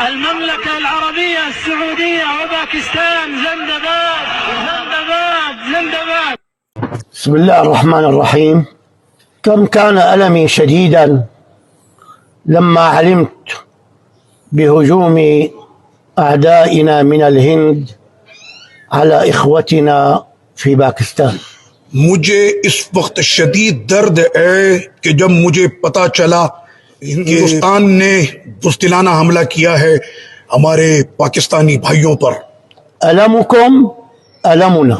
المملكة العربية السعودية وباكستان زندباد زندباد زندباد. بسم الله الرحمن الرحيم. كم كان ألمي شديدا لما علمت بهجوم أعدائنا من الهند على إخوتنا في باکستان. مجھے اس وقت شدید درد ہے کہ جب مجھے پتا چلا ہندوستان نے بزدلانہ حملہ کیا ہے ہمارے پاکستانی بھائیوں پر. ألمكم ألمنا.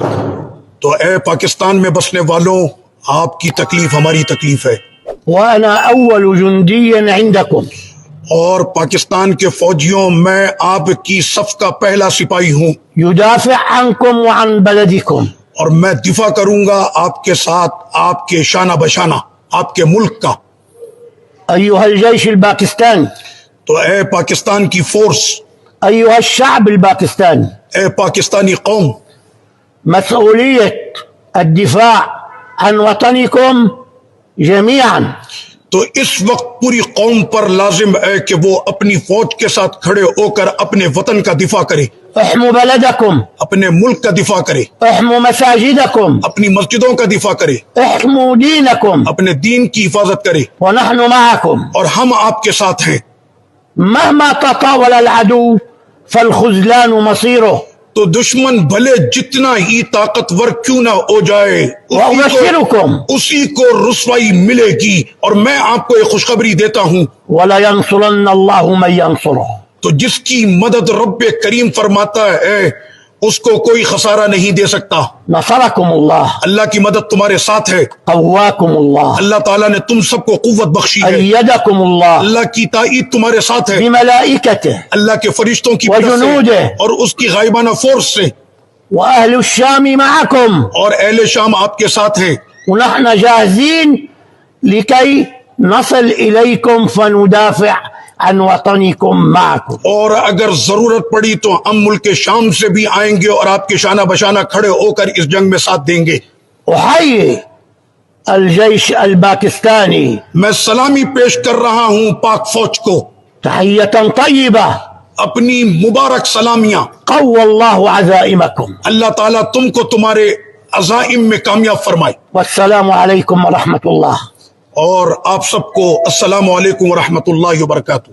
تو اے پاکستان میں بسنے والوں، آپ کی تکلیف ہماری تکلیف ہے. وأنا أول جندي عندكم. اور پاکستان کے فوجیوں میں آپ کی صف کا پہلا سپاہی ہوں، يدافع عنكم وعن بلدكم. اور میں دفاع کروں گا آپ کے ساتھ، آپ کے شانہ بشانہ، آپ کے ملک کا. أيها الجيش الباكستاني، تو اے پاکستان کی فورس، أيها الشعب الباكستاني، اے پاکستانی قوم، مسؤولية الدفاع عن وطنكم جميعا. تو اس وقت پوری قوم پر لازم ہے کہ وہ اپنی فوج کے ساتھ کھڑے ہو کر اپنے وطن کا دفاع کرے، احموا بلدكم، اپنے ملک کا دفاع کرے، احموا مساجدكم، اپنی مسجدوں کا دفاع کرے، احموا دينكم، اپنے دین کی حفاظت کرے، ونحن معكم. اور ہم آپ کے ساتھ ہیں. مهما تطاول العدو فالخذلان مصيره. تو دشمن بھلے جتنا ہی طاقتور کیوں نہ ہو جائے، وأبشركم اسی کو رسوائی ملے گی. اور میں آپ کو ایک خوشخبری دیتا ہوں، ولينصرن الله من ينصره. تو جس کی مدد رب کریم فرماتا ہے اس کو کوئی خسارہ نہیں دے سکتا. نصركم الله، اللہ کی مدد تمہارے ساتھ ہے. قواكم الله، اللہ تعالیٰ نے تم سب کو قوت بخشی ہے. أيدكم الله اللہ کی تائید تمہارے ساتھ ہے، بملائكته اللہ کے فرشتوں کی مدد سے وجنوده اور اس کی غائبانہ فورس سے. وأهل الشام معكم. اور اہل شام آپ کے ساتھ ہیں. ونحن جاهزين لكي نصل إليكم فندافع عن وطنكم معكم. اور اگر ضرورت پڑی تو ہم ملک شام سے بھی آئیں گے اور آپ کے شانہ بشانہ کھڑے ہو کر اس جنگ میں ساتھ دیں گے. أحيي الجيش الباكستاني میں سلامی پیش کر رہا ہوں پاک فوج کو، تحية طيبة. اپنی مبارک سلامیاں. قوى الله عزائمكم. اللہ تعالیٰ تم کو تمہارے عزائم میں کامیاب فرمائے. والسلام عليكم ورحمة الله. اور آپ سب کو السلام علیکم ورحمۃ اللہ وبرکاتہ.